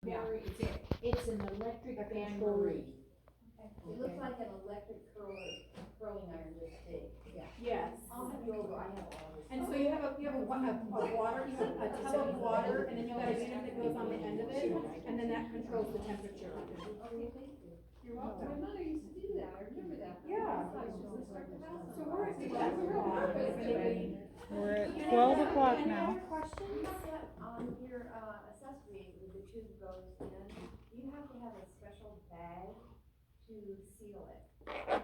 Yeah. or it's an electric fan marie? It looks like an electric curling iron, just big, yeah. Yes. I'll have you over, I have all this. And so you have a water, you have a tub of water, and then you got a unit that goes on the end of it, and then that controls the temperature. Okay, thank you. You're welcome. My mother used to do that, I remember that. Yeah. So we're at 11 o'clock. We're at 12 o'clock Any now. other questions? On your, accessory, where the tube goes in, you have to have a special bag to seal it.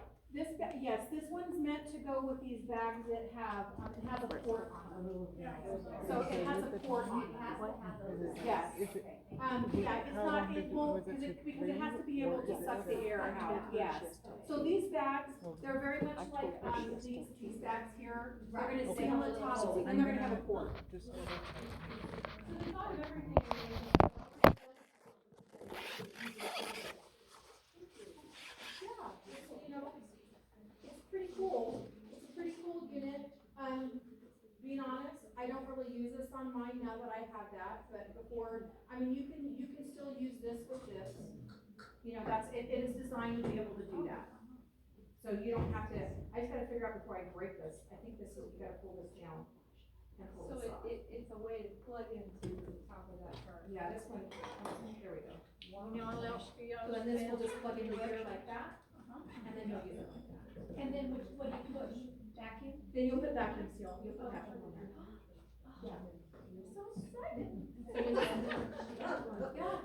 Yes, this one's meant to go with these bags that have, it has a port on it. So it has a port on It has it. to have those. Yes. Okay. Yeah, it's not, it won't, because it has to be able to suck the air out, yes. So these bags, they're very much like, these bags here, they're gonna sit on the top, and they're gonna have a port. It's pretty cool. It's a pretty cool unit. Being honest, I don't really use this on mine now that I have that, but before, I mean, you can still use this with this. You know, it is designed to be able to do that. So you don't have to, I just gotta figure out before I break this, I think this is, you gotta pull this down and pull So this off. it's a way to plug into the top of that car. Yeah, this one, there we go. You know, else for you. So then this will just plug into here like that, and then you'll use it like that. And then what do you put, vacuum? Then you'll put vacuum seal, you'll put vacuum on there. Yeah. So excited. Yeah.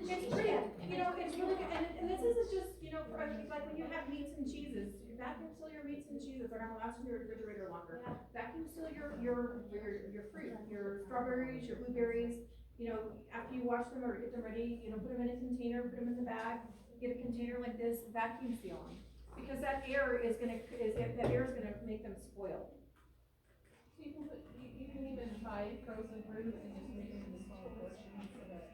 It's pretty, you know, it's really good, and this isn't just, you know, for, like when you have meats and cheeses, vacuum seal your meats and cheeses, they're gonna last in your refrigerator longer. Vacuum seal your fruit, your strawberries, your blueberries, you know, after you wash them or get them ready, you know, put them in a container, put them in the bag, get a container like this, vacuum seal them. Because that air is gonna make them spoil. So you can put, you can even buy frozen fruit and just make it into small portions so that.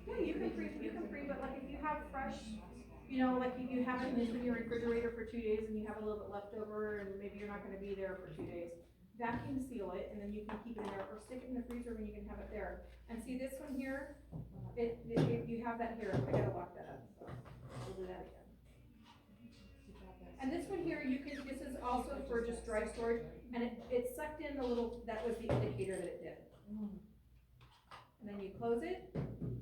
Yeah, you can free, but like if you have fresh, you know, like if you have it in your refrigerator for 2 days and you have a little bit left over and maybe you're not gonna be there for 2 days, vacuum seal it and then you can keep it in there or stick it in the freezer when you can have it there. And see this one here, you have that here, I gotta lock that up, so I'll do that again. And this one here, this is also for just dry storage, and it sucked in the little, that was the indicator that it did. And then you close it, and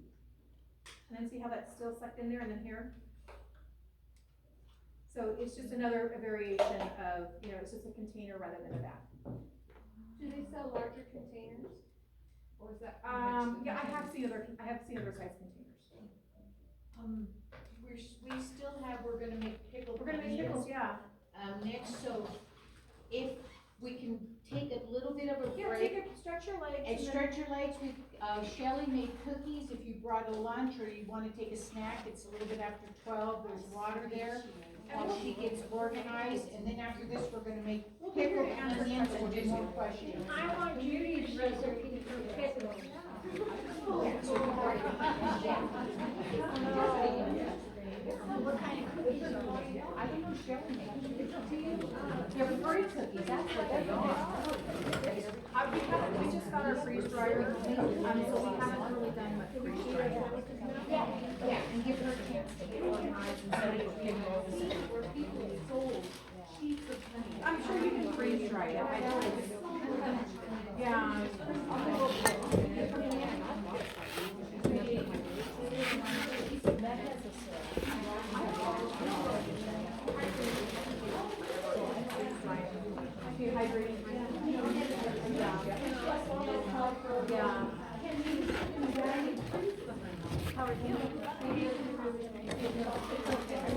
then see how that's still sucked in there, and then here? So it's just another variation of, you know, it's just a container rather than a bag. Do they sell larger containers? Or is that? Yeah, I have seen other size containers. We still have, we're gonna make pickle. We're gonna make pickles, yeah. Next, so if we can take a little bit of a Yeah, break. stretch your legs. And then- stretch your legs. Shelley made cookies. If you brought a lunch or you wanna take a snack, it's a little bit after 12, there's water there. While she gets organized, and then after this, we're gonna make pickled onions and do more questions. I want Judy's recipe for pickles. What kind of cookies are they? I don't know, Shelley made. They're fruit cookies, that's what they are. We just got our freeze dryer, so we haven't really done much freeze drying. Yeah, and give her a chance to get organized instead of giving her all the where people sold sheets of honey. I'm sure you can freeze dry it, I know it's, yeah. Dehydrating. Yeah. How are you?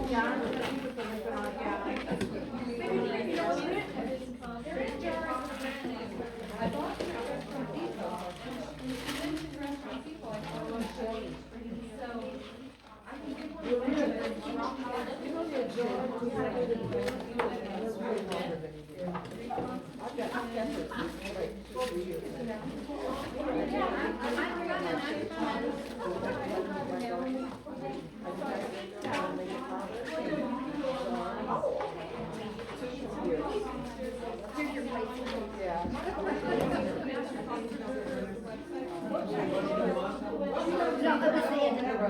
Yeah. Maybe you don't need it. I bought it from Depot. She mentioned Restaurant Depot, I thought it was Shelley. So, I can give one. Yeah,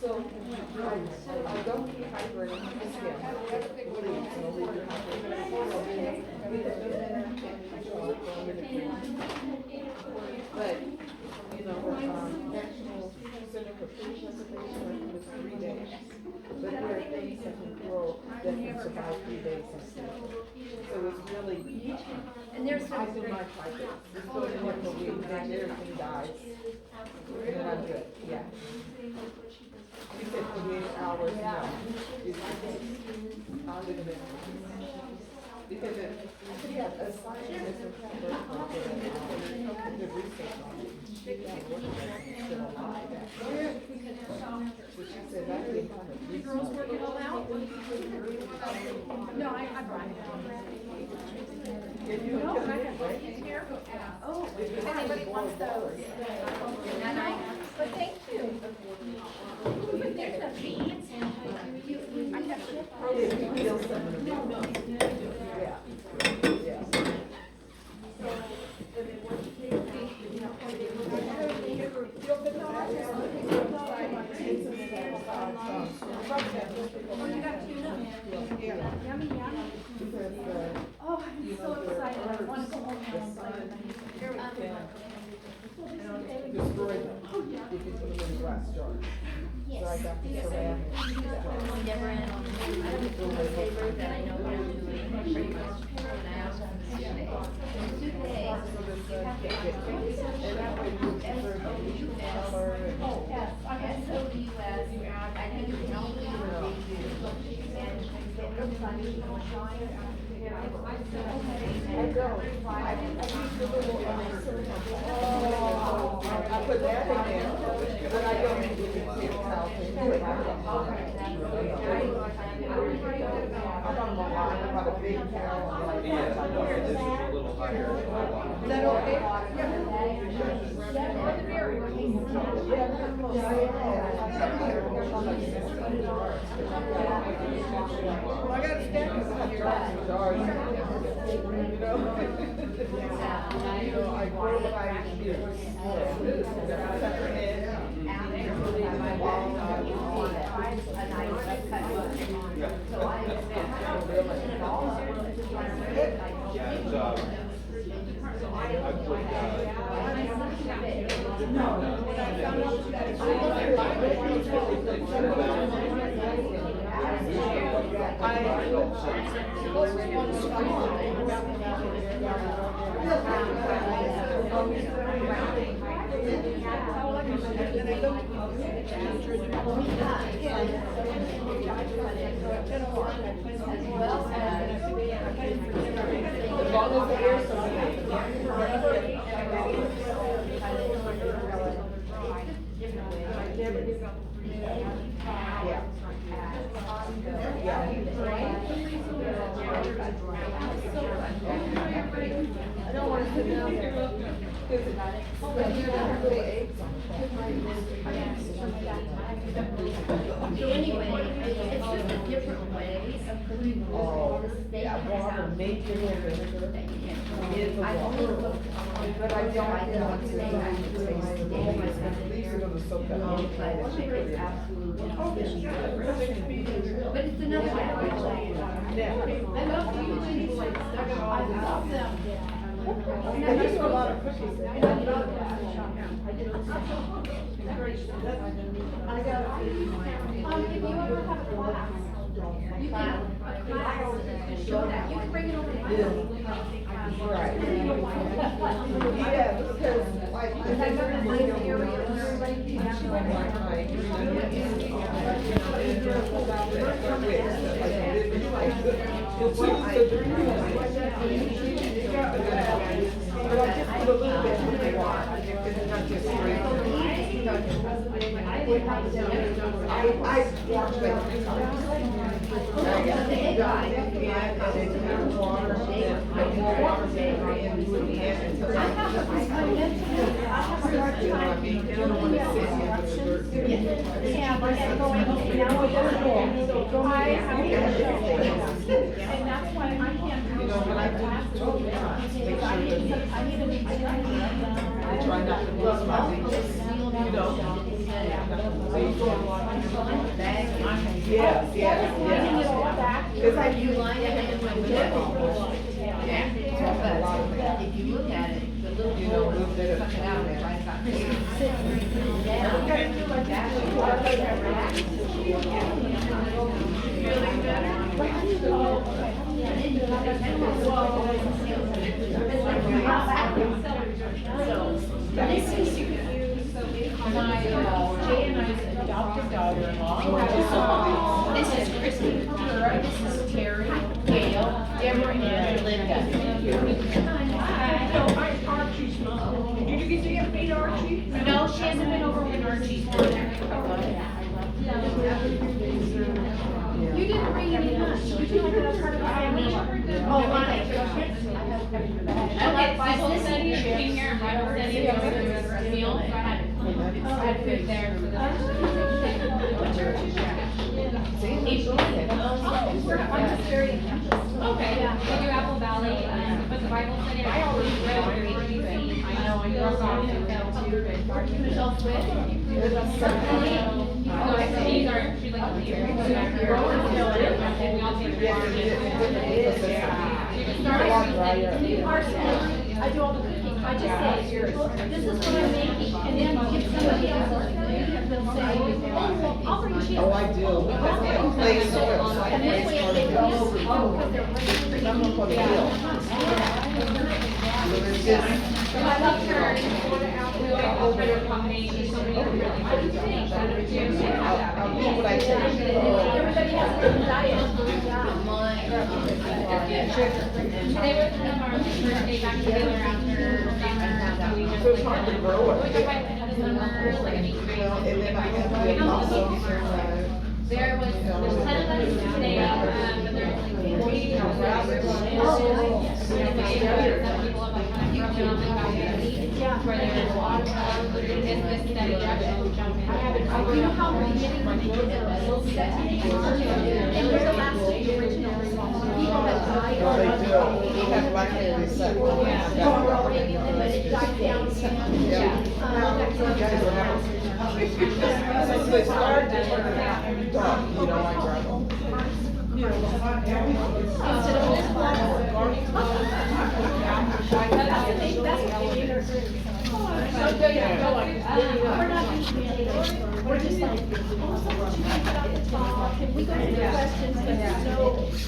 so I don't keep hydrating, but, you know, National Center for Food Preservation was 3 days. But there are things that can grow that can survive 3 days instead. So it's really, And there's I some do my project, just go to work a week, then everything dies. And then I'm good, yeah. You said 48 hours, no. I'll live it. Because a scientist in California did research on it. She got work that's still alive. So she said that they kind of. You girls work it all out? No, I brought it. If you No, don't I kill have it, right? here. Oh, If if anybody wants those. But thank you. There's a beans. I have If you kill someone. Yeah. Yeah. Yummy, yummy. Oh, I'm so excited. I want to go home now and play with them. Very Destroy them if you put them in glass jars. So I got the ceramic. Deborah, I don't know my favorite that I know what I'm doing pretty much. And I also have to say, in 2 days, you have to And that way you preserve the color and. SOUS, I think it's an only they do. And it looks like you don't shine. I don't. I use the little, I put that in there, but I don't use the big towel thing. I'm on my line about a big towel. Like, This is a little higher. is that okay? Well, I got a stack of jars, you know? You know, I grow what I use. Yeah, it's, I put, As long as the air's I don't want to sit down there. So anyway, it's just a different way of putting all the steak Yeah, water, out. major vinegar. That you can. Is the I only water. look. But I don't want to say I can taste the whole, these are gonna soak that whole But it's absolutely fishy. But it's enough. Yeah. I love you. I love them. And these are a lot of cookies. I got. If you ever have a class, you can, show that, you can bring it over to my house. Right. Yeah, because like. Because I got a nice area where everybody can But I just put a little bit in the water, it's not just straight. I watch that 3 times. I got it done, and then water, and then more water, and do it again until I. they don't want to sit here with the birds. Yeah, but I'm going, now we're going, I have to show, and that's why I can't do. You know, when I do total times, make sure that I need to be. I try not to lose my things, you know. Yes, yes, yes. It's like you line it in my window. Yeah. But if you look at it, the little You know, hole, move that suck it out, it's right about here. This is, my, Jay and I's adopted daughter-in-law. This is Christy Ventura, this is Terry, Gail, Deborah, and Linda. Did you get to meet Archie? No, she hasn't been over when Archie's been there. You didn't bring any lunch, you feel like that's part of the family? Oh, my. Okay, Bible study, came here, and Bible study, was a meal, so I had food there for the. I'm just very interested. Okay, we do Apple Valley, but the Bible study, I always read over ABC. I know, I grew up on it, Michelle Swift. so these are, she's like a leader. And we all take the bar. You can start I do all the cooking, I just say, this is what I'm making, and then give somebody else, they'll say, oh, well, I'll bring cheese. Oh, I do, because they play so well, so I And play this way part they of go, it. because they're Because I'm not gonna deal. So it's just, I love her, we always try to accommodate somebody who really wants to eat better too. I'll do what I tell you. everybody has a different diet. Today was kind of our first day back together after we just So it's hard to grow it. like a fight with the summer, like an eighth grade. And then I have the apostle, There was 10 of us today, but there's like 40 people like where there's water, it's this steady direction, jumping. You know how we're getting when they get their little set? And we're the last original people that died. Oh, they do. We have like every second. But it died down. Yeah. So it's hard to turn it out and talk, you know, like gravel. Instead of this one. We're not usually, we're just like, oh, so what you think about the talk, and we go through the questions, but there's no,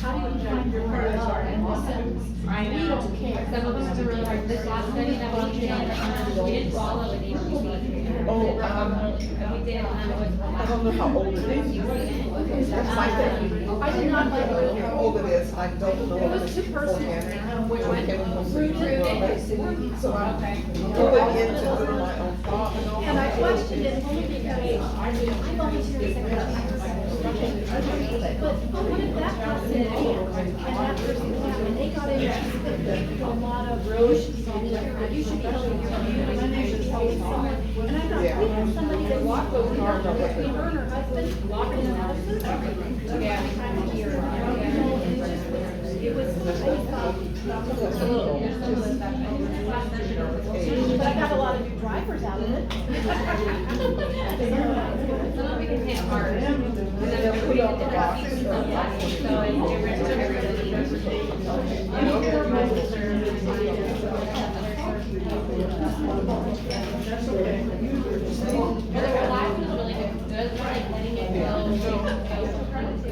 how do you find your part in the sentence? I We know. don't care. Some of them are really hard. This last study that we did, we didn't follow with HPV. Oh, We did, I don't know how old it is. That's like that. I did not like it. How old it is, I don't know. It was too personal. Which one? So I'm going into doing my own thought and all. And I questioned it only because I volunteered as a but what if that person did, and that person came, and they got into a lot of, you should be volunteering, you should be helping your community, and you should be helping someone. And I thought, we had somebody that walked over here, her and her husband, walking in the houses, every time of year. You know, and it was, I just thought, but I got a lot of new drivers out of it. some of it can hit hard. And then we did the rest of the class, so it's different to But the last was really good. It was like letting it go. We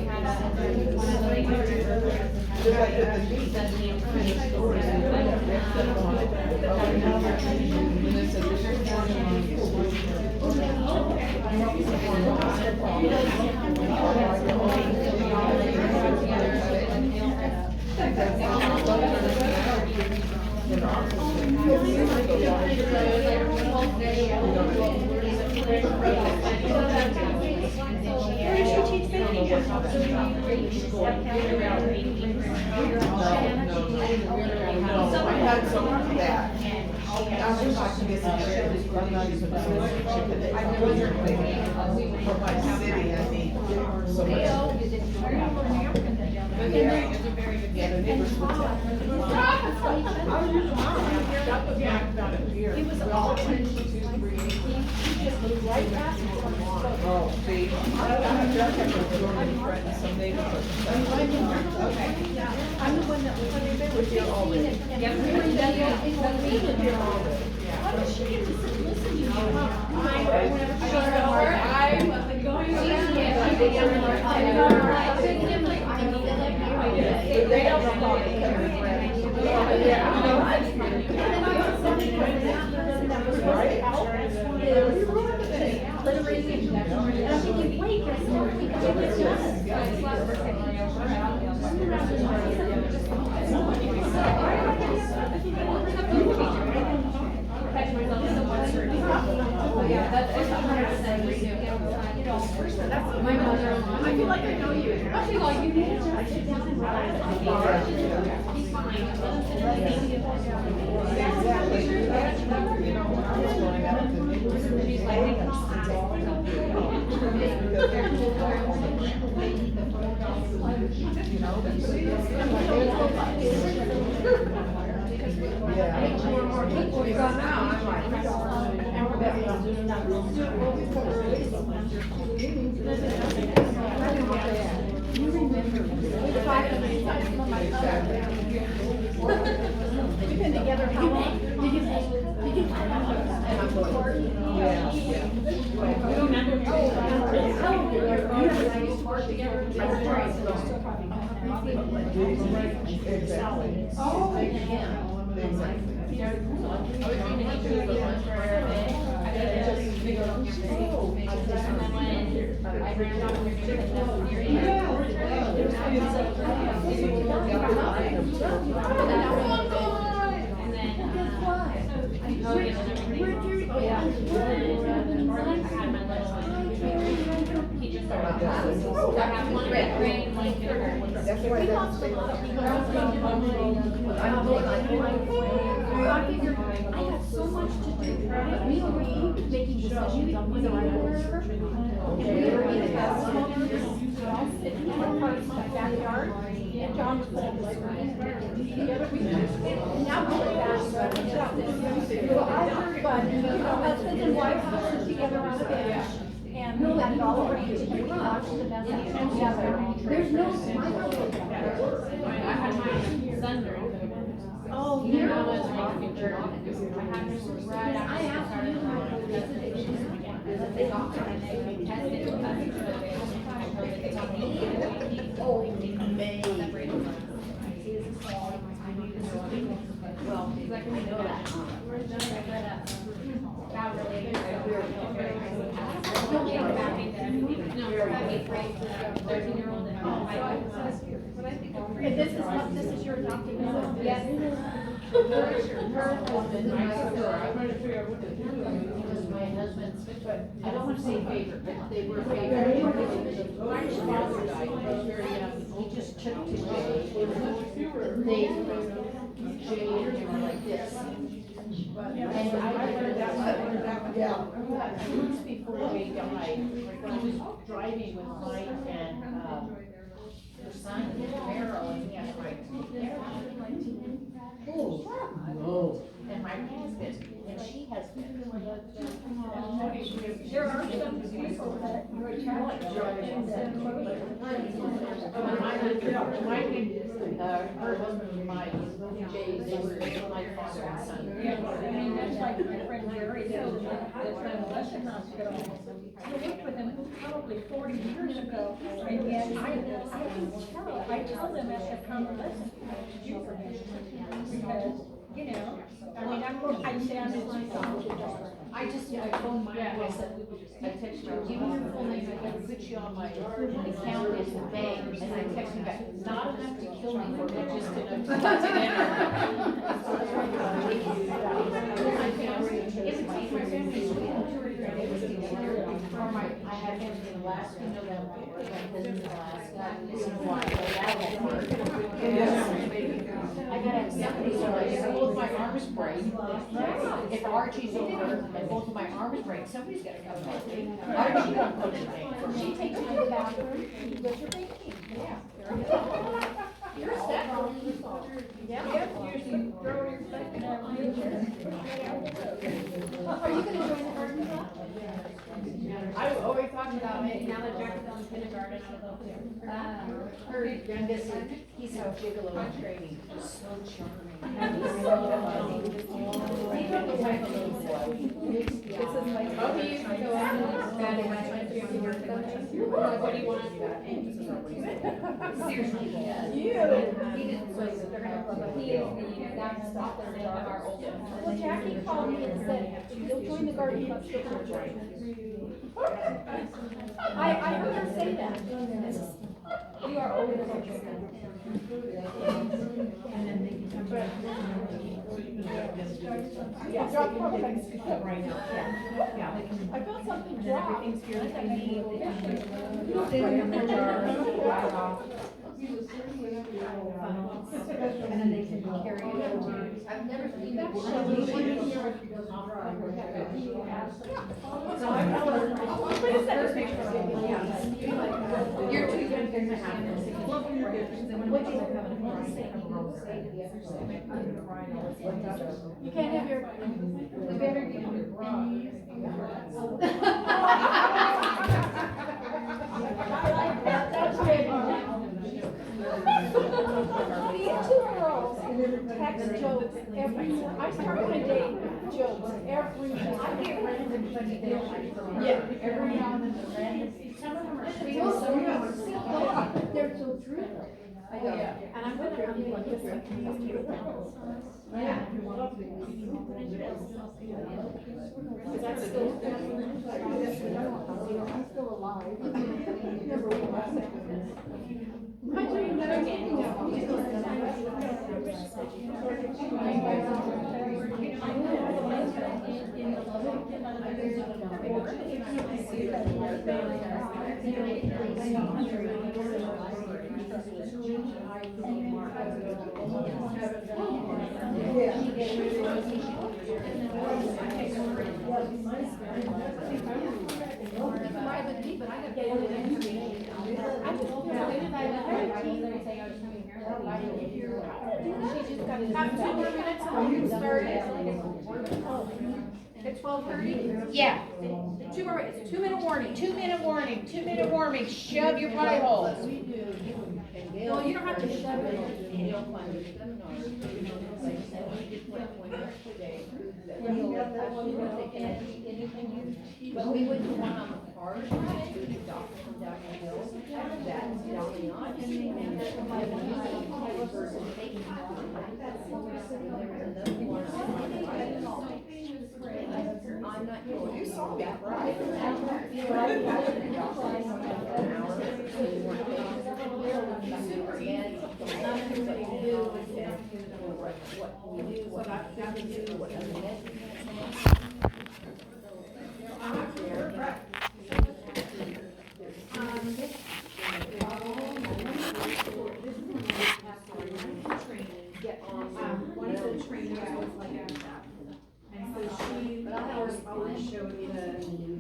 had one of the ladies. Just like with the beat. Does the impression. Where did you teach baking? No, I had some of that. I wish I could get some chickens, but I'm not even doing chicken. I was thinking, for my city, I need so much. Yeah, the neighbors would tell. I was using mine. That was back down at here. He was all 2, 3, he just moved right back. Oh, see, I just have to go and threaten some neighbors. Okay. I'm the one that was, when they were Here all day. 16 and we were Here all day. how did she get to sit listen to you? They don't know. My mother, I feel like I know you. I feel like you need to sit down and relax. He's fine. Exactly. You know, when I was growing up, the neighbors were She's like, they can all because they're too far on the ground. You know, yeah. more and more people we got now. I'm like, We've been together how long? Did you Yeah, yeah. Exactly. Oh, Exactly. That's why that's. I have so much to do. We will be making decisions on whether I work. And we were in the house, sitting in our park in my backyard, and John was putting the screen together. And now we're back. But, you know, husband and wife sit together on the bench. And we had it all arranged, and we watched the message together. There's no smile. I had my son during COVID. Oh, You yeah. know, it's like, I had him right after I I asked started you my my visitation again. They got it and they tested it, but I heard that they got me. Oh, May. Well, he's like, we know that. That really. No, back in 8th grade, 13-year-old and And this is what, this is your adopted son? Yes. My husband's, I don't wanna say favorite, but they were favorite. My father died, he was very young, he just took to Jay. They, Jay, they were like this. And I learned that one. Yeah. Months before Jay died, he was driving with Mike and, her son, Merrill, and he had to take care of him. Oh. And my husband, and she has been. There are some people that you're challenged. Her husband, Mike, Jay, they were like father and son. Yeah, I mean, that's like my friend Jerry, that's been a lesson hospital. I worked with him probably 40 years ago, and yet I tell them as a convalescent, to do for him. Because, you know, I mean, I'd say I'm his daughter. I phoned Mike, I said, I texted her, give me your full name, I can put you on my account in the bank, and I texted him back, not enough to kill me for, but just enough to get to dinner. I had him in Alaska, November, my husband in Alaska, this is why, that won't work. I gotta have somebody, so if both my arms break, if Archie's over and both of my arms break, somebody's gotta come help me. Archie don't put the thing for me. She takes you to the bathroom, you go to your baby. You're set. Are you gonna join the garden club? I've always talked about it, now that Jack is in kindergarten, I don't know if Her youngest, he's a gigolo in training, he's so charming. Oh, he used to go out and bed and my son used to work at what do you want? Seriously, he does. He didn't, so they're gonna, he is the exact opposite of our old one. Well, Jackie called me and said, you'll join the garden club, she'll come join. I heard her say that. You are older than what you're saying. Yeah, drop probably like speak up right now. Yeah. I felt something drop. Everything's here if you need. And then they can carry it over. I've never seen that. You're too young to have this. You can't have your. That's These two girls text jokes every morning. I start my day with jokes every morning. I get random funny things. Yeah. Every now and then, the random, some of them are sweet, some of them are silly. They're so true. I go, And I'm gonna have you like this. yeah. Because I'm still, I'm still alive. I'm doing better Have 2 more minutes and we can start at 12:30. Yeah, 2 more minutes, 2-minute warning. 2-minute warning, 2-minute warning, shove your pie holes. Well, you don't have to shove it. But we went to one on the park, to the doctor from down the hill, that's down the yacht, and there's another one. I'm not sure. You saw that, right? What can we do, what can we do, what other measures? One of the trainers was like that. And so she, of course, always showed me the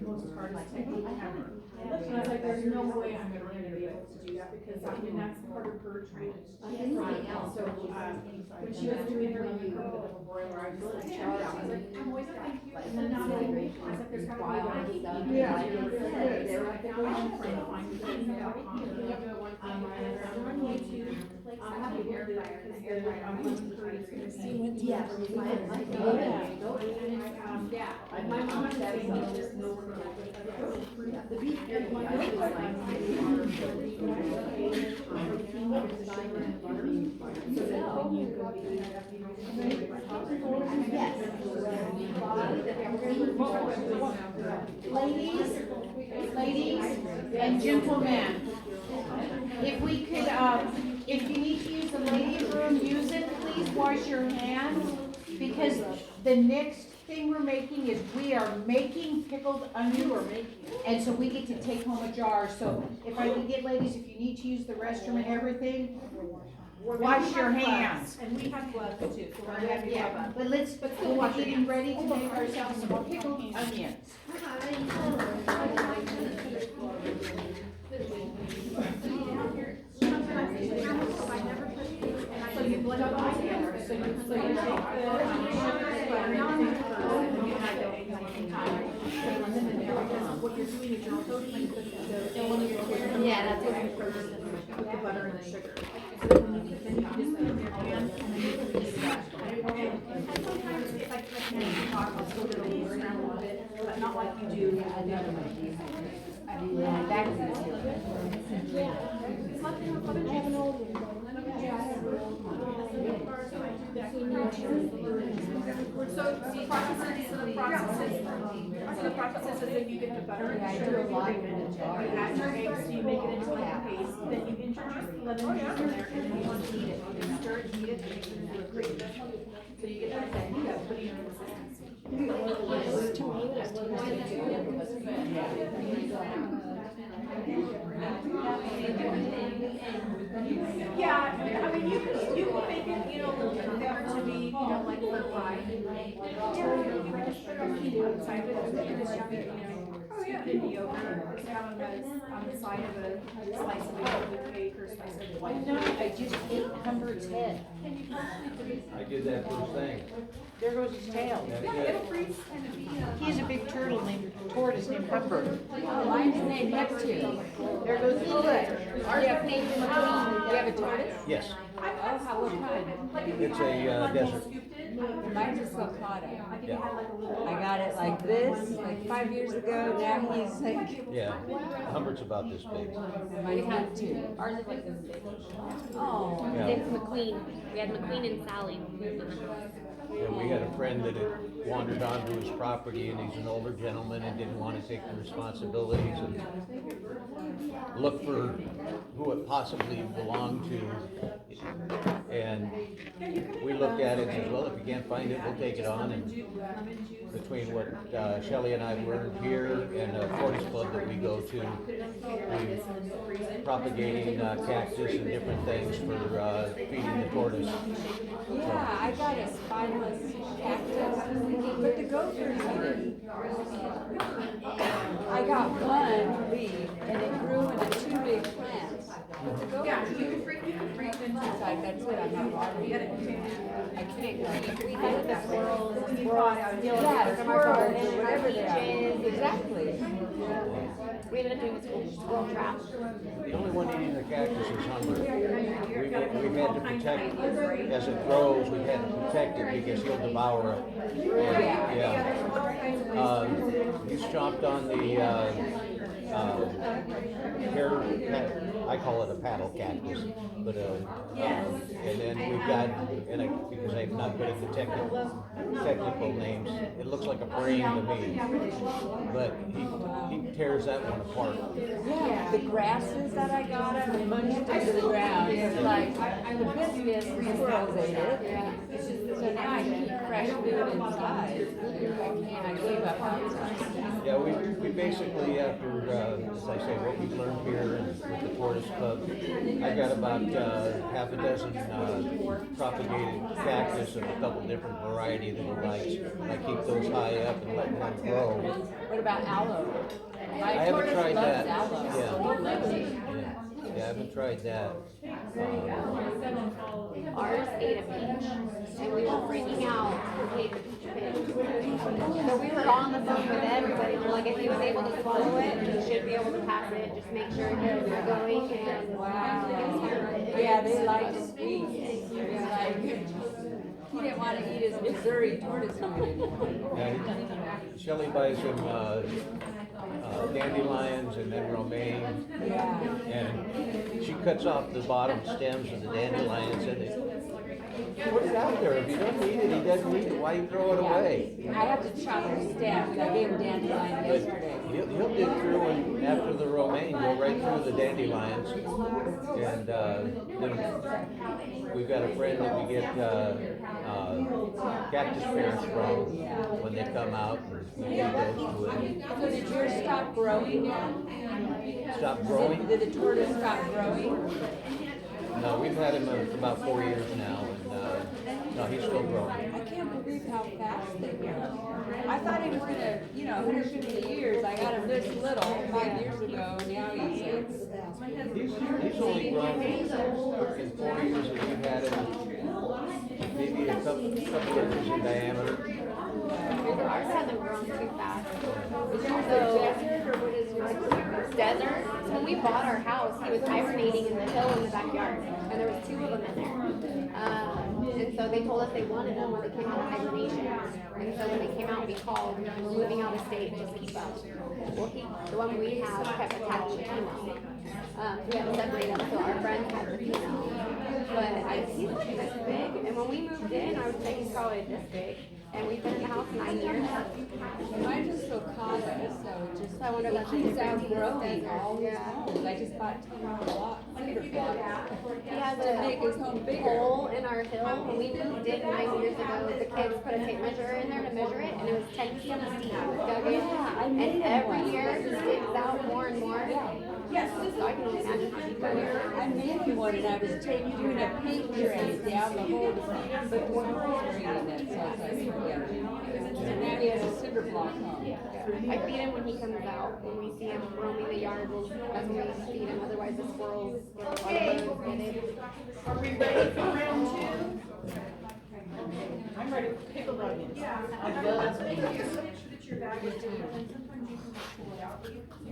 most hardest technique ever. And I was like, there's no way I'm ever gonna be able to do that because I mean, that's part of her training. So, when she was doing her little broiler, I was like, checked out. I was like, I'm always thank you. And then now I was like, there's gotta be a way. Yeah. They're like, now I'm trying to find things about and I'm on YouTube. I have an air fryer and the air fryer, I'm going to see. Yes. Yeah, my mom has said it's just no one. The beef jerky, I was Ladies and gentlemen, if we could, if you need to use the ladies' room, use it, please wash your hands, because the next thing we're making is we are making pickled onions, and so we get to take home a jar. So if I could get ladies, if you need to use the restroom and everything, Wash your hands. And we have gloves too, so we're gonna have you Yeah, glove up. but let's, But still we're wash your getting hands. ready to make ourselves some pickled onions. So you blend it all together, so you take the sugar, butter, and things first, and then you add the eggs at the same time. And then what you're doing is you're coating the Yeah, that's what egg first with the butter and the sugar. So then you just put it in your pan, and then you put it in that. And sometimes if I can talk, I'll still do a little scramble a little bit, but not like you do the other one. So the process is that you get the butter and the sugar, you add your eggs, you make it into like a paste, then you introduce lemon juice in there, and then you want to knead it, you can stir it, knead it, and make it into a cream. So you get that pudding consistency. Yeah, I mean, you can make it, you know, a little bit thicker to be, you know, like for pie. Yeah, just put it on the side of it, and then just have it, you know, steeped in yogurt, just have on the side of a slice of a cake or slice of white. No, I just ate Humbert's head. I did that first thing. There goes his tail. Yeah, It'll freeze and it'll be, He has a big turtle named, tortoise named Humbert. Mine's named Neptune. There goes his leg. Ours is named McQueen. You have a tortoise? Yes, I've had how what kind? like if you It's had a, like desert. scooped it, Mine's a sulcata. like if you had like a little. I got it like this, like 5 years ago, now he's like, yeah. Humbert's about this big. mine's not too. Ours is like this big. Oh. Yeah. It's McQueen. We had McQueen and Sally when we lived in the house. And we had a friend that had wandered onto his property, and he's an older gentleman and didn't want to take the responsibilities and look for who it possibly belonged to. And we looked at it and said, well, if you can't find it, we'll take it on. And between what Shelley and I learned here and a tortoise club that we go to, we're propagating cactus and different things for feeding the tortoise. Yeah, I got a spineless cactus, but the gophers eat it. I got one leaf and it grew into 2 big plants. But the gophers Yeah, you can freeze it. it's like, that's it, I'm not watering it. I can't keep. We had the squirrels, Yeah, squirrels, whatever they are. leeches. Exactly. We ended up doing squirrel traps. The only one eating the cactus is Humbert. We've had to protect, as it grows, we've had to protect it because he'll devour it. And, yeah. He's chomped on the, I call it a paddle cactus, but, and then we've got, because I'm not good at the technical names, it looks like a brain to me, but he tears that one apart. Yeah, the grasses that I got up and munched into the ground, it's like, the hibiscus, the squirrels ate it. So now I keep fresh food inside. I gave up outside. Yeah, we basically, after, as I say, what we've learned here and with the Tortoise Club, I've got about half a dozen propagated cactus of a couple different varieties that he likes. And I keep those high up and let them grow. What about aloe? I haven't tried that. Aloe. Yeah, I haven't tried that. Ours ate a peach, and we were freaking out who ate the peach pit. So we were on the phone with everybody, we're like, if he was able to swallow it, he should be able to pass it, just make sure he's going, and Yeah, they like sweets. They're like, he didn't want to eat his Missouri tortoise food anymore. Yeah, Shelley buys him dandelions and then romaine. Yeah. And she cuts off the bottom stems of the dandelions and put it out there. If you don't need it, he doesn't need it. Why you throw it away? I have to chop the stems. I gave him dandelion yesterday. He'll dig through and after the romaine, go right through the dandelions. And then we've got a friend that we get cactus parents from when they come out. And we feed those to it. So did yours stop growing now? Stop growing? Did the tortoise stop growing? No, we've had him for about 4 years now, and, no, he's still growing. I can't believe how fast they grow. I thought he was gonna, 150 years, I got him this little 5 years ago, now he's He's only grown in 4 years that we've had him, maybe a couple inches in diameter. Ours hasn't grown too fast. So, desert. So when we bought our house, he was hibernating in the hill in the backyard, and there was 2 of them in there. And so they told us they wanted them when they came out of hibernation. And so when they came out, we called, we're moving out of state, just keep up. Well, the one we have kept attached to female. We had to separate them, so our friend had the female. But he's like this big, and when we moved in, I would say he's probably this big. And we've been in the house 9 years. Mine just so cautious, so it just, So I wonder if that's he's a outgrowing all his Yeah. homes. I just bought 2 blocks, cedar blocks. He has To make his home a bigger. hole in our hill. When we moved in 9 years ago, the kids put a tape measure in there to measure it, and it was 10 feet deep. Dug in, and every year he digs out more and more. Yes, So I can only imagine how deep that is. I made him one and I was doing a paint train down the hole, but the one was reading it, so I was like, yeah. And now he has a cinder block home. I feed him when he comes out. When we see him roaming the yard, that's when we feed him. Otherwise, the squirrels or the birds get it. are we ready for round 2? I'm ready for pickled onions. Yeah. I love Make onions. sure that your bag is down, and sometimes you can pull it out.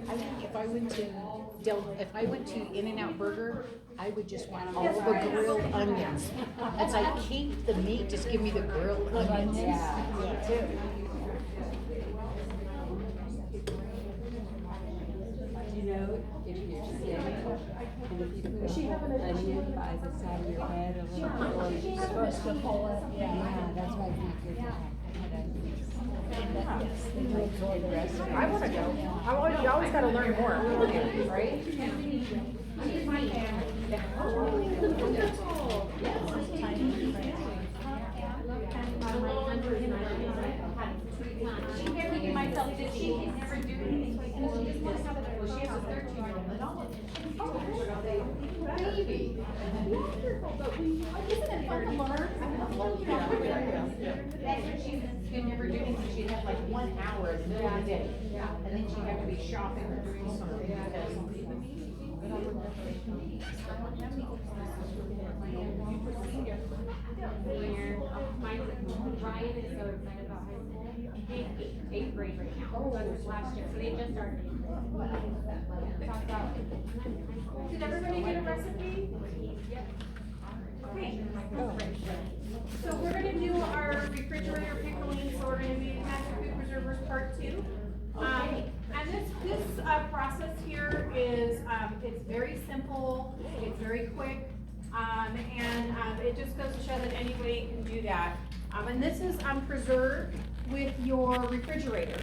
I think if I went to In-N-Out Burger, I would just want all the grilled onions. It's like, keep the meat, just give me the grilled onions. Yeah. Me too. You know, if you're sick, and if you put an onion by the side of your bed, a little bit, it's supposed to pull it. Yeah, that's why it's not good to have onions. I wanna go. You always gotta learn more, right? She can't keep myself busy, she can never do anything, and she just wants to have it, she has a 13-year-old, and all baby. Wonderful, but we, isn't it fun to learn? That's when she could never do anything, she'd have like 1 hour in the middle of the day. And then she'd have to be shopping or doing something because. Ryan is so excited about high school. He's eighth grade right now. Oh, that was last year, so they just started. Talk about. Did everybody get a recipe? Okay. So we're gonna do our refrigerator pickling, so we're gonna be Master Food Preservers Part 2. And this process here is, it's very simple, it's very quick, and it just goes to show that anybody can do that. And this is preserved with your refrigerator.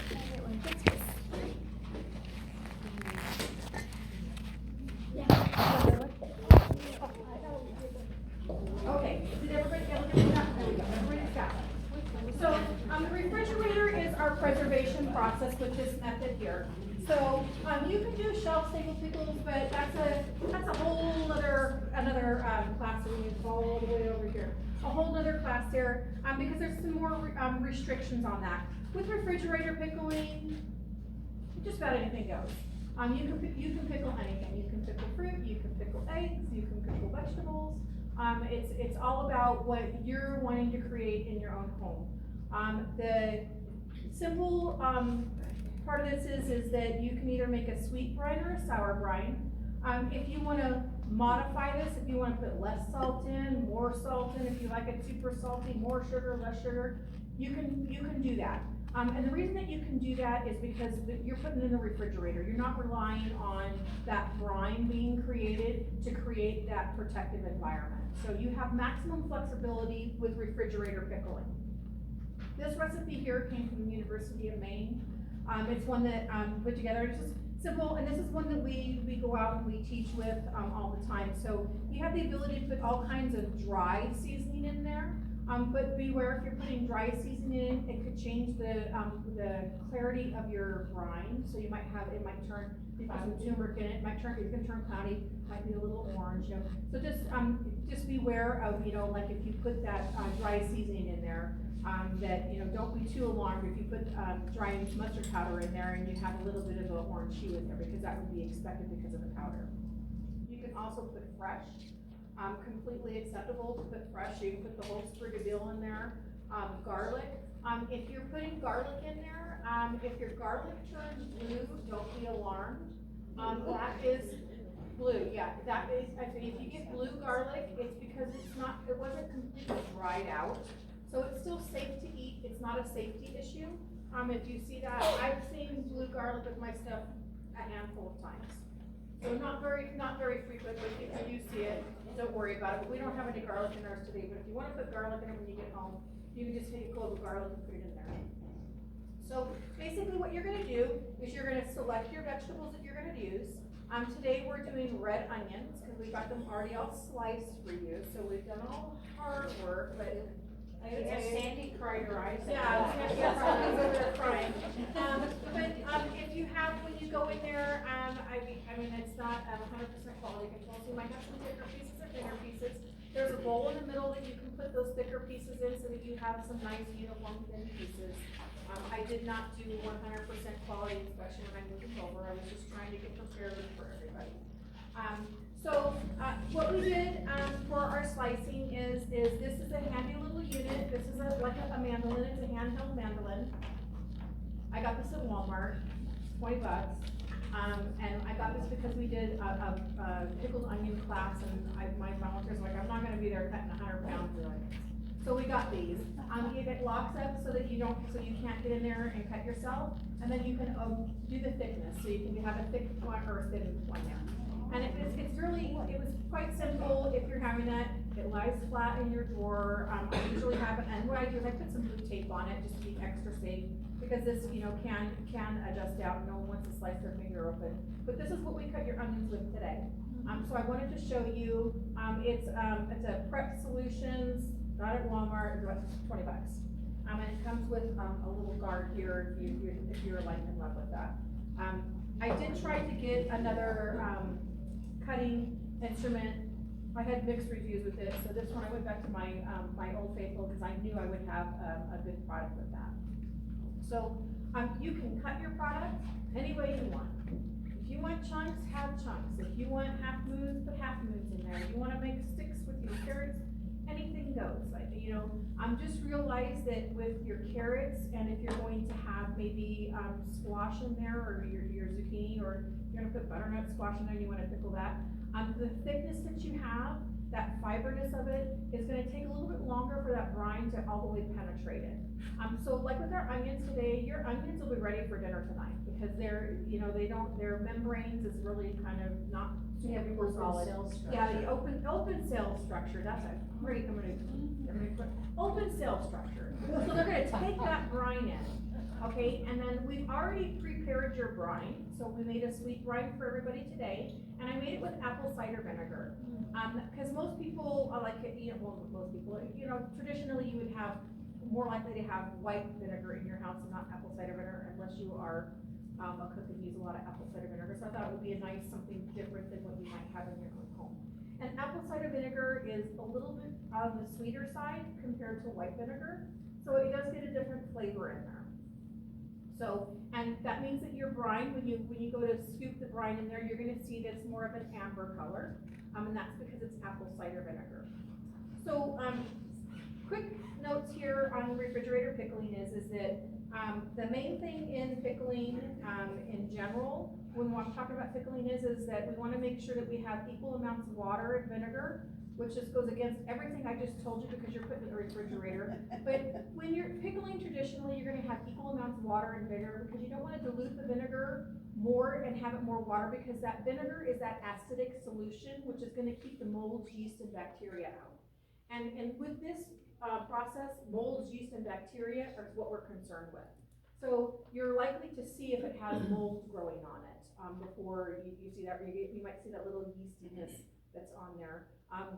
Okay, did everybody get that? There we go, everybody's got it. So, the refrigerator is our preservation process with this method here. So, you can do shelf-stable pickles, but that's a whole another class that we need to follow all the way over here. A whole other class there, because there's some more restrictions on that. With refrigerator pickling, just about anything goes. You can pickle anything. You can pickle fruit, you can pickle eggs, you can pickle vegetables. It's all about what you're wanting to create in your own home. The simple part of this is that you can either make a sweet brine or a sour brine. If you want to modify this, if you want to put less salt in, more salt in, if you like it super salty, more sugar, less sugar, you can do that. And the reason that you can do that is because you're putting it in the refrigerator. You're not relying on that brine being created to create that protective environment. So you have maximum flexibility with refrigerator pickling. This recipe here came from the University of Maine. It's one that put together, it's just simple, and this is one that we go out and we teach with all the time. So you have the ability to put all kinds of dry seasoning in there. But beware, if you're putting dry seasoning in, it could change the clarity of your brine, so you might have, it might turn, if you put some turmeric in it, it can turn cloudy, might be a little orange, you know. So just beware of, you know, like if you put that, dry seasoning in there, that, you know, don't be too alarmed if you put, dry mustard powder in there and you have a little bit of an orange hue in there, because that would be expected because of the powder. You can also put fresh, completely acceptable to put fresh, you can put the whole sprig of dill in there, garlic. If you're putting garlic in there, if your garlic turns blue, don't be alarmed. That is blue, yeah, that is, I mean, if you get blue garlic, it's because it wasn't completely dried out. So it's still safe to eat, it's not a safety issue. If you see that, I've seen blue garlic with my stuff a handful of times. So not very frequent, but if you do see it, don't worry about it. But we don't have any garlic in ours today, but if you wanna put garlic in it when you get home, you can just take a clove of garlic and put it in there. So basically what you're gonna do is you're gonna select your vegetables that you're gonna use. Today we're doing red onions, cause we got them already all sliced for you, so we've done all hard work, but I gotta tell you, Sandy cried her eyes out. yeah, Sandy's over there crying. But, if you have, when you go in there, I mean, it's not 100% quality control, so you might have some thicker pieces or thinner pieces. There's a bowl in the middle that you can put those thicker pieces in so that you have some nice uniform thin pieces. I did not do 100% quality inspection when I moved it over, I was just trying to get prepared for everybody. What we did, for our slicing is this is a handy little unit, this is like a mandolin, it's a handheld mandolin. I got this at Walmart, $20. And I got this because we did a pickled onion class, and my volunteers were like, I'm not gonna be there cutting 100 pounds of onions. So we got these. It locks up so that you can't get in there and cut yourself, and then you can do the thickness, so you can have a thick one or a thin one there. And it was quite simple if you're having that. It lies flat in your drawer. I usually have it, and what I do is I put some blue tape on it just to be extra safe, because this, you know, can adjust out. No one wants to slice their finger open. But this is what we cut your onions with today. So I wanted to show you, it's a Prep Solutions, not at Walmart, it's $20. And it comes with a little guard here if you're like in love with that. I did try to get another cutting instrument. I had mixed reviews with it, so this one I went back to my Old Faithful, because I knew I would have a good product with that. So you can cut your product any way you want. If you want chunks, have chunks. If you want half moons, put half moons in there. If you want to make sticks with your carrots, anything goes. Like, you know, just realize that with your carrots, and if you're going to have maybe squash in there, or your zucchini, or you're gonna put butternut squash in there, and you want to pickle that, the thickness that you have, that fiberness of it, is gonna take a little bit longer for that brine to all the way penetrate it. So like with our onions today, your onions will be ready for dinner tonight, because they're, you know, their membranes is really kind of not super solid. Yeah, the open cell structure, that's a great, I'm gonna put, open cell structure. So they're gonna take that brine in, okay, and then we've already prepared your brine, so we made a sweet brine for everybody today, and I made it with apple cider vinegar. Because most people are like, you know, well, most people, you know, traditionally you would have, more likely to have white vinegar in your house and not apple cider vinegar, unless you are a cook and use a lot of apple cider vinegar. So I thought it would be a nice, something different than what you might have in your own home. And apple cider vinegar is a little bit on the sweeter side compared to white vinegar, so it does get a different flavor in there. So, and that means that your brine, when you go to scoop the brine in there, you're gonna see that it's more of an amber color, and that's because it's apple cider vinegar. So, quick notes here on refrigerator pickling is that the main thing in pickling in general, when we're talking about pickling, is that we want to make sure that we have equal amounts of water and vinegar, which just goes against everything I just told you, because you're putting it in a refrigerator. But when you're pickling traditionally, you're going to have equal amounts of water and vinegar, because you don't want to dilute the vinegar more and have it more water, because that vinegar is that acidic solution, which is going to keep the molds, yeast, and bacteria out. And with this process, molds, yeast, and bacteria are what we're concerned with. So you're likely to see if it has mold growing on it before you see that. You might see that little yeastiness that's on there,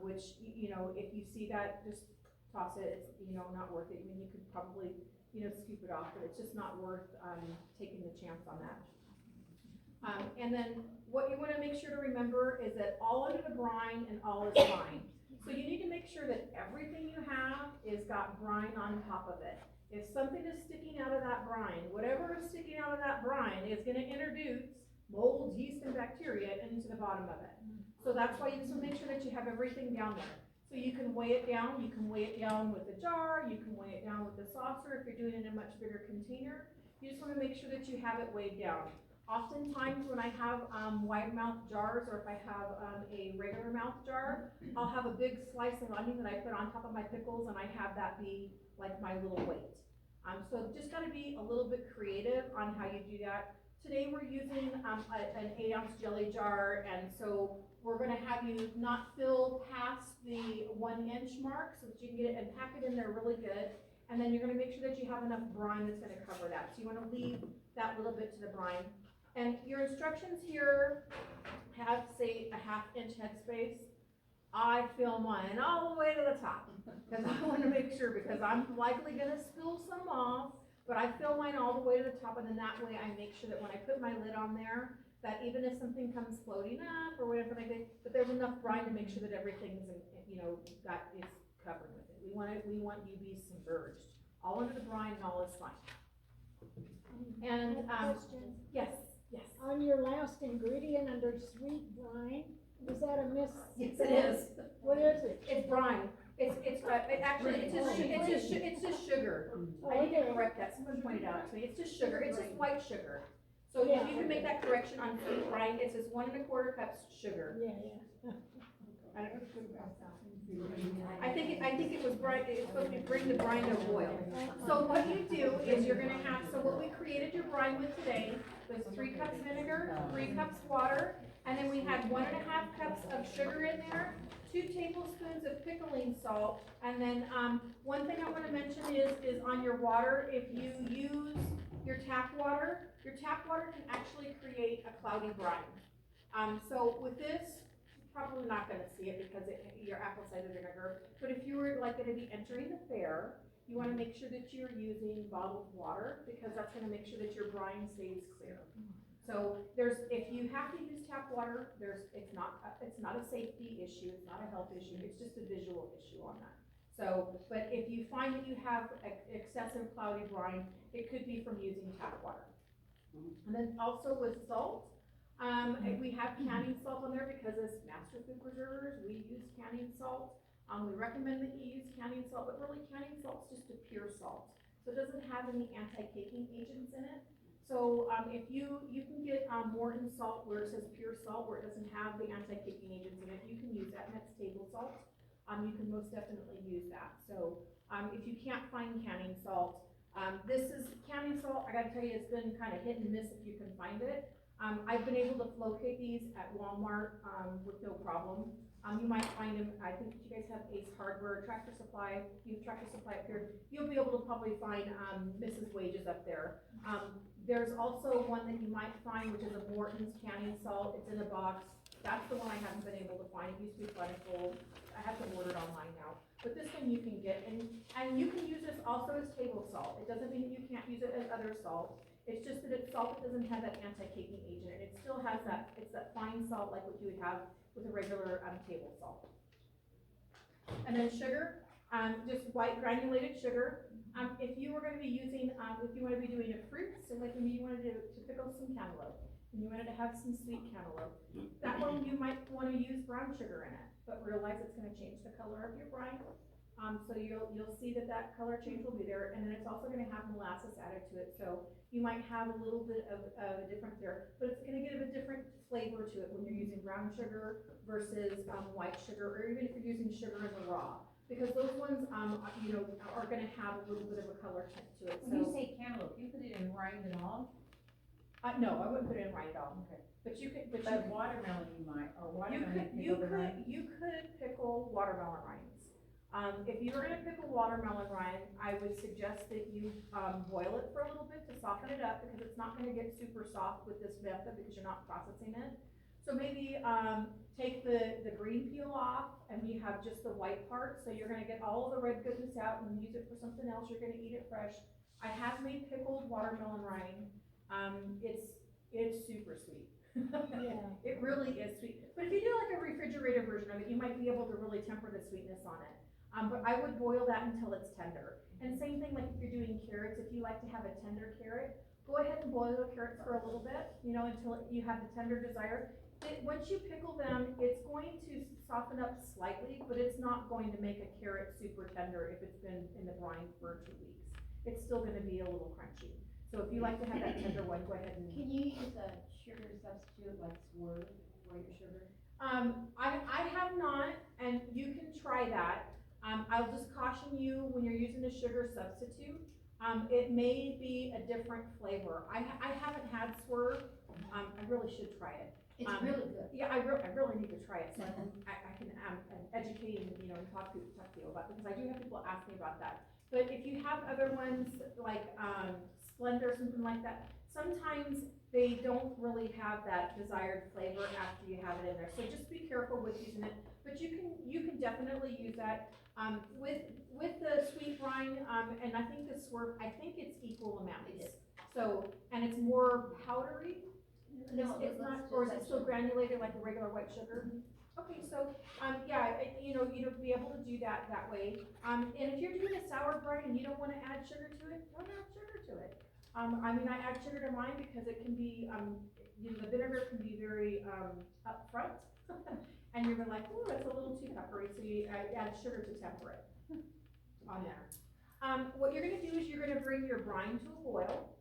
which, you know, if you see that, just toss it, it's, you know, not worth it. I mean, you could probably, you know, scoop it off, but it's just not worth, taking the chance on that. And then what you wanna make sure to remember is that all under the brine and all is fine. So you need to make sure that everything you have is got brine on top of it. If something is sticking out of that brine, whatever is sticking out of that brine is gonna introduce mold, yeast, and bacteria into the bottom of it. So that's why you just wanna make sure that you have everything down there. So you can weigh it down, you can weigh it down with a jar, you can weigh it down with a saucer if you're doing it in a much bigger container. You just wanna make sure that you have it weighed down. Oftentimes when I have, wide mouth jars, or if I have, a regular mouth jar, I'll have a big slice of onion that I put on top of my pickles, and I have that be like my little weight. So just gotta be a little bit creative on how you do that. Today we're using, an 8-ounce jelly jar, and so we're gonna have you not fill past the 1-inch mark so that you can get it and pack it in there really good. And then you're gonna make sure that you have enough brine that's gonna cover that. So you wanna leave that little bit to the brine. And your instructions here have, say, a 1/2-inch headspace. I fill mine all the way to the top, because I want to make sure, because I'm likely gonna spill some off, but I fill mine all the way to the top, and then that way I make sure that when I put my lid on there, that even if something comes floating up or whatever like that, that there's enough brine to make sure that everything's, you know, is covered with it. We want you to be submerged, all under the brine and all is fine. And, Question, yes, yes. on your last ingredient under sweet brine, is that a miss? Yes, it is. What is it? It's brine. It's just sugar. I need to correct that. Someone pointed out to me. It's just sugar. It's just white sugar. So if you can make that correction on sweet brine, it says 1 1/4 cups sugar. Yeah, yeah. I don't know if it's about that. I think it was brine, it's supposed to bring the brine to boil. So what you do is you're gonna have, so what we created your brine with today was 3 cups vinegar, 3 cups water, and then we had 1 1/2 cups of sugar in there, 2 tablespoons of pickling salt, and then, one thing I wanna mention is on your water, if you use your tap water can actually create a cloudy brine. So with this, probably not gonna see it because your apple cider vinegar, but if you were like gonna be entering the fair, you wanna make sure that you're using bottled water, because that's gonna make sure that your brine stays clear. So if you have to use tap water, it's not a safety issue, it's not a health issue, it's just a visual issue on that. So, but if you find that you have excessive cloudy brine, it could be from using tap water. And then also with salt, we have canning salt on there because as master food preservers, we use canning salt. We recommend that you use canning salt, but really canning salt's just a pure salt. So it doesn't have any anti-caking agents in it. So, if you can get, Morton salt where it says pure salt, where it doesn't have the anti-caking agents in it, you can use that, and that's table salt. You can most definitely use that. So, if you can't find canning salt, this is canning salt, I gotta tell you, it's been kind of hit and miss if you can find it. I've been able to locate these at Walmart, with no problem. You might find them, I think you guys have Ace Hardware, Tractor Supply, you have Tractor Supply up here. You'll be able to probably find, Mrs. Wages up there. There's also one that you might find, which is a Morton's canning salt, it's in a box. That's the one I haven't been able to find, it used to be plentiful, I have to order it online now. But this one you can get, and you can use this also as table salt. It doesn't mean that you can't use it as other salt. It's just that it's salt that doesn't have that anti-caking agent, and it still has that, it's that fine salt like what you would have with a regular, table salt. And then sugar, just white granulated sugar. If you were gonna be using, if you wanna be doing a fruit, so like maybe you wanted to pickle some cantaloupe, and you wanted to have some sweet cantaloupe, that one you might wanna use brown sugar in it, but realize it's gonna change the color of your brine. So you'll see that color change will be there, and then it's also gonna have molasses added to it, so you might have a little bit of a difference there, but it's gonna give a different flavor to it when you're using brown sugar versus, white sugar, or even if you're using sugar as a raw, because those ones, you know, are gonna have a little bit of a color tint to it, When you so. say cantaloupe, you put it in rind and all? No, I wouldn't put it in rind at all. Okay. But you could, But watermelon you might, or watermelon you pickle the rind. could pickle watermelon rinds. If you were gonna pickle watermelon rind, I would suggest that you, boil it for a little bit to soften it up, because it's not gonna get super soft with this method because you're not processing it. So maybe, take the green peel off and we have just the white part, so you're gonna get all of the red goodness out and use it for something else, you're gonna eat it fresh. I have made pickled watermelon rind, it's super sweet. It really is sweet, but if you do like a refrigerator version of it, you might be able to really temper the sweetness on it. But I would boil that until it's tender. And same thing like if you're doing carrots, if you like to have a tender carrot, go ahead and boil the carrots for a little bit, until you have the tender desire. Once you pickle them, it's going to soften up slightly, but it's not going to make a carrot super tender if it's been in the brine for 2 weeks. It's still gonna be a little crunchy. So if you like to have that tender one, go ahead and. Can you use a sugar substitute like Swerve for your sugar? I have not, and you can try that. I'll just caution you when you're using a sugar substitute, it may be a different flavor. I haven't had Swerve, I really should try it. It's really good. Yeah, I really need to try it, so I can educate and talk to you about, because I do have people ask me about that. But if you have other ones, like, Splenda or something like that, sometimes they don't really have that desired flavor after you have it in there, so just be careful with using it. But you can definitely use that, with the sweet brine, and I think the Swerve, I think it's equal amounts. It is. So, and it's more powdery? No, It's not, or is it still granulated like a regular white sugar? Okay, so, be able to do that way. And if you're doing a sour brine and you don't wanna add sugar to it, don't add sugar to it. I add sugar to mine because it can be, the vinegar can be very, upfront. And you're like, ooh, that's a little too peppery, so you add sugar to temper it on there. What you're gonna do is you're gonna bring your brine to a boil.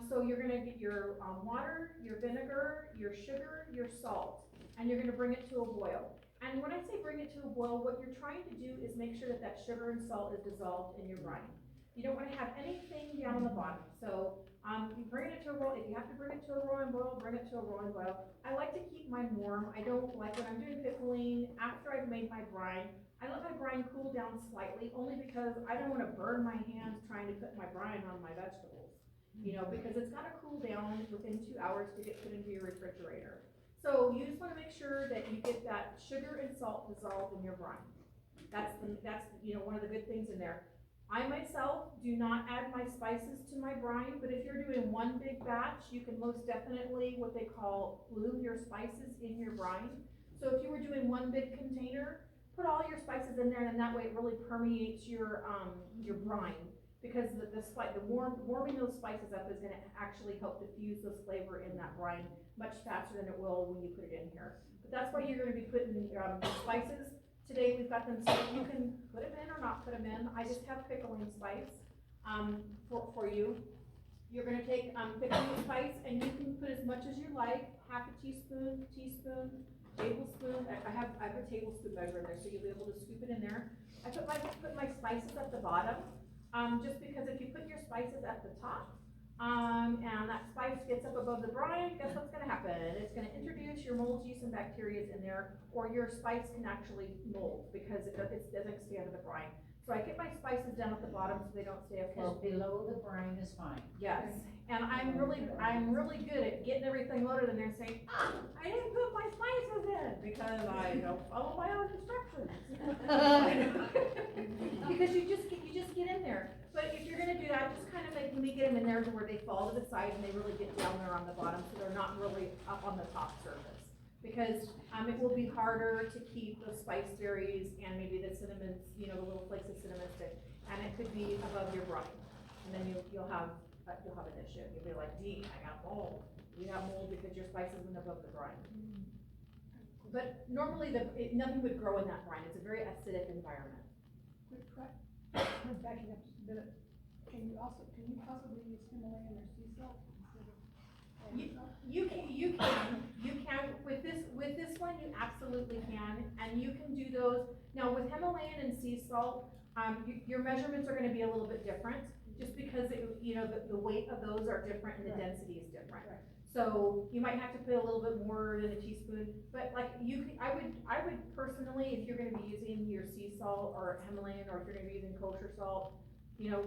So you're gonna get your water, your vinegar, your sugar, your salt, and you're gonna bring it to a boil. And when I say bring it to a boil, what you're trying to do is make sure that sugar and salt is dissolved in your brine. You don't wanna have anything down on the bottom. So, you bring it to a roll, if you have to bring it to a rolling boil, bring it to a rolling boil. I like to keep mine warm. I don't like, when I'm doing pickling, after I've made my brine, I let my brine cool down slightly, only because I don't wanna burn my hands trying to put my brine on my vegetables. Because it's gotta cool down within 2 hours to get put into your refrigerator. So you just wanna make sure that you get that sugar and salt dissolved in your brine. That's one of the good things in there. I myself do not add my spices to my brine, but if you're doing one big batch, you can most definitely, what they call, bloom your spices in your brine. So if you were doing one big container, put all your spices in there, and that way it really permeates your brine. Because warming those spices up is gonna actually help diffuse this flavor in that brine much faster than it will when you put it in here. But that's why you're gonna be putting the spices. Today we've got them so you can put them in or not put them in. I just have pickling spice for you. You're gonna take pickling spice, and you can put as much as you like, half a teaspoon, tablespoon. I have a tablespoon measure in there, so you'll be able to scoop it in there. I put my spices at the bottom. Just because if you put your spices at the top, and that spice gets up above the brine, guess what's gonna happen? It's gonna introduce your mold, yeast, and bacteria in there, or your spice can actually mold because it doesn't stay under the brine. So I get my spices down at the bottom so they don't stay afloat. Because below the brine is fine. Yes, and I'm really good at getting everything loaded in there and saying, I didn't put my spices in because I don't follow my own instructions. Because you just get in there. But if you're gonna do that, just kind of make me get them in there to where they fall to the side and they really get down there on the bottom, so they're not really up on the top surface. Because it will be harder to keep the spice berries and maybe the cinnamon, the little flakes of cinnamon stick, and it could be above your brine. And then you'll have an issue. You'll be like, Dee, I got mold. You have mold because your spice isn't above the brine. But normally nothing would grow in that brine. It's a very acidic environment. Backing up just a minute, can you possibly use Himalayan or sea salt instead of? You can, with this one, you absolutely can, and you can do those. Now with Himalayan and sea salt, your measurements are gonna be a little bit different, just because the weight of those are different and the density is different. Right. So you might have to put a little bit more than a teaspoon, but like I would personally, if you're gonna be using your sea salt or Himalayan, or if you're gonna be using kosher salt,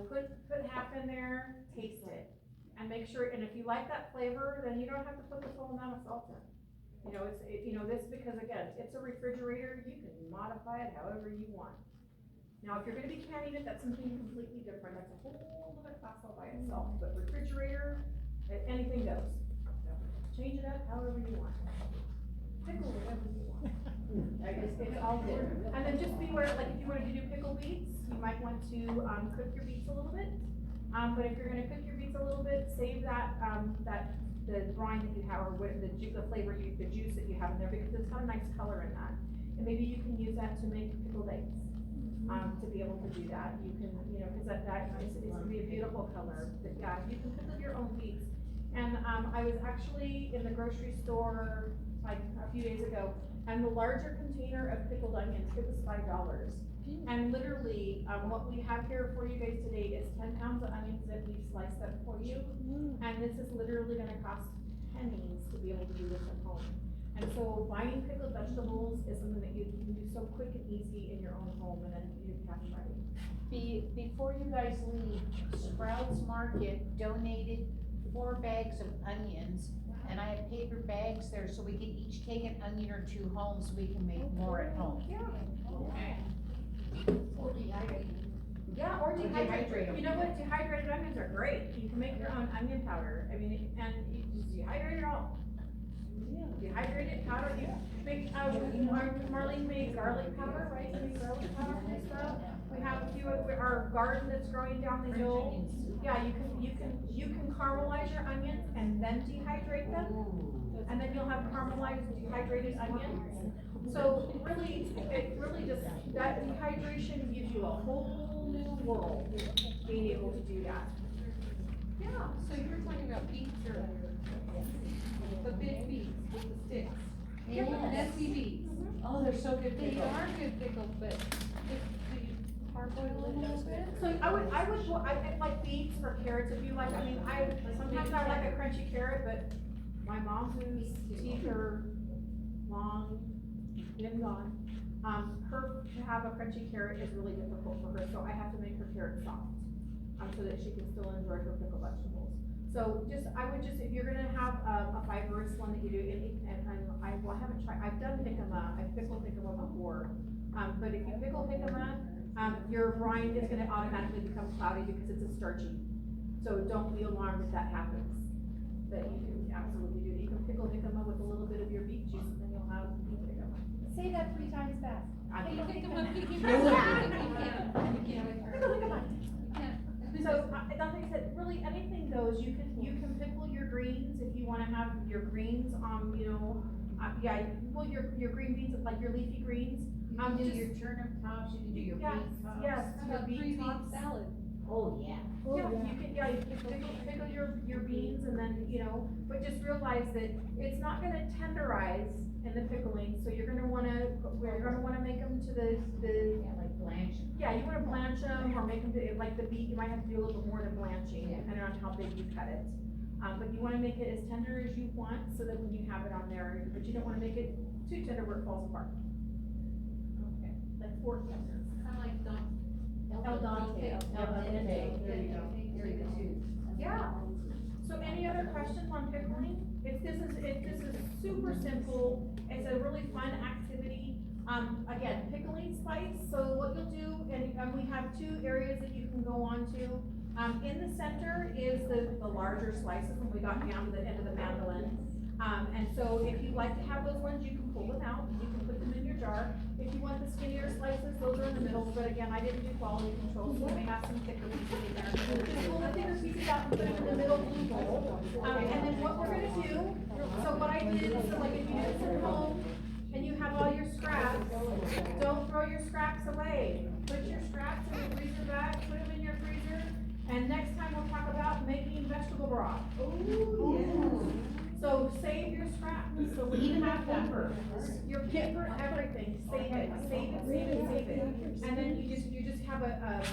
put half in there, taste it, and make sure, and if you like that flavor, then you don't have to put the full amount of salt in. You know, this, because again, it's a refrigerator, you can modify it however you want. Now, if you're gonna be canning it, that's something completely different, that's a whole other class all by itself, but refrigerator, anything goes. Change it up however you want. Pickle whatever you want. It's all good. And then just beware, like if you wanted to do pickle beets, you might want to, cook your beets a little bit. But if you're gonna cook your beets a little bit, save that, the brine that you have, or what, the flavor, the juice that you have in there, because it's got a nice color in that. And maybe you can use that to make pickled eggs, to be able to do that. You can, cause that it's gonna be a beautiful color, but yeah, you can pickle your own beets. And, I was actually in the grocery store, like, a few days ago, and the larger container of pickled onions, it was $5. And literally, what we have here for you guys today is 10 pounds of onions that we've sliced up for you. And this is literally gonna cost pennies to be able to do this at home. And so buying pickled vegetables is something that you can do so quick and easy in your own home, and then you cash ready. Before you guys leave, Sprouts Market donated 4 bags of onions, and I have paper bags there, so we can each take an onion or 2 home, so we can make more at home. Yeah. Or dehydrate. Yeah, or dehydrate. Dehydrate 'em. You know what, dehydrated onions are great, you can make your own onion powder, and you just dehydrate it all. Dehydrate it, powder, you make, Marlene made garlic powder, right, you make garlic powder and stuff. We have a few of our garden that's growing down the hill. Yeah, you can caramelize your onions and then dehydrate them, and then you'll have caramelized dehydrated onions. So really, that dehydration gives you a whole new world, being able to do that. Yeah. So you were talking about beets earlier, the big beets with the sticks. Yeah. Messy beets. Oh, they're so good They pickled. are good pickled, but do you parboil a little bit? So I like beets or carrots if you like, sometimes I like a crunchy carrot, but my mom whose teeth are long, been gone, her, to have a crunchy carrot is really difficult for her, so I have to make her carrot soft, so that she can still enjoy her pickled vegetables. So if you're gonna have a fibrous one that you do, I haven't tried, I've done jicama, I've pickled jicama before, but if you pickle jicama, your brine is gonna automatically become cloudy because it's a starchy. So don't be alarmed if that happens, but you can absolutely do it. You can pickle jicama with a little bit of your beet juice, and then you'll have beet jicama. Say that 3 times fast. Pickle jicama. So, like I said, really anything goes. You can pickle your greens if you wanna have your greens, your green beans, like your leafy greens. You can do your turnip tops, you can do your Yes, beet tops. yes, How your about beet 3 tops. beet salad? Oh, yeah. Yeah, you can pickle your beans, and then, but just realize that it's not gonna tenderize in the pickling, so you're gonna wanna make them to the, Yeah, like blanch. yeah, you wanna blanch them, or make them, like the beet, you might have to do a little bit more than blanching, depending on how big you cut it. But you wanna make it as tender as you want, so that when you have it on there, but you don't wanna make it too tender where it falls apart. Okay. Like pork tenders. Kinda like El Dante. El Dante, there you go. Very good too. Yeah. So any other questions on pickling? This is super simple. It's a really fun activity. Again, pickling spice. So what you'll do, and we have 2 areas that you can go on to. In the center is the larger slices when we got down to the end of the mandolin. And so if you'd like to have those ones, you can pull them out. You can put them in your jar. If you want the skinnier slices, those are in the middle. But again, I didn't do quality control, so we may have some thicker pieces in there. Just pull the thicker pieces out and put them in the middle blue bowl. And then what we're gonna do, so what I did, so like if you do this at home and you have all your scraps, don't throw your scraps away. Put your scraps in the freezer bag, put them in your freezer, and next time we'll talk about making vegetable broth. Ooh, so save your scraps, so when you have pepper, your pepper, everything, save it. And then you just have a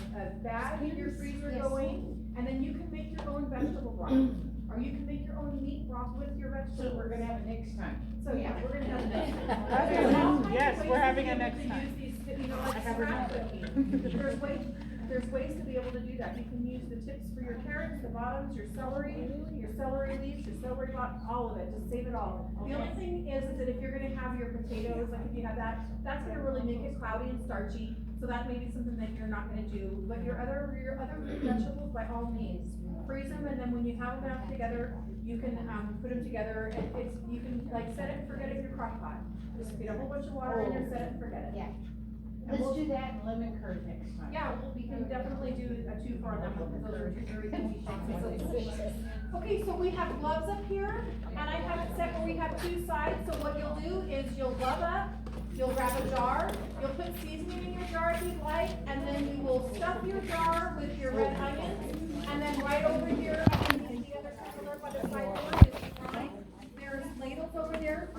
bag in your freezer going, and then you can make your own vegetable broth. Or you can make your own meat broth with your vegetables. So we're gonna have it next time. So yeah, we're gonna have it next time. Okay. There's all kinds of Yes, ways we're to having be it able next to time. use these, like scrap cooking. There's there's ways to be able to do that. You can use the tips for your carrots, the bottoms, your celery leaves, your celery all of it, just save it all. The only thing is that if you're gonna have your potatoes, like if you have that, that's gonna really make it cloudy and starchy, so that may be something that you're not gonna do. But your other vegetables, by all means, freeze them, and then when you have them out together, you can, put them together, and you can like set it and forget it in your crock pot. Just get a whole bunch of water in there, set it and forget it. Yeah. And Let's do that and lemon curd next time. Yeah, well, we can definitely do a two for them, because those are two very easy shakes. Okay, so we have gloves up here, and I have it set where we have two sides, so what you'll do is you'll glove up, you'll grab a jar, you'll put seasoning in your jar if you'd like, and then you will stuff your jar with your red onions, and then right over here,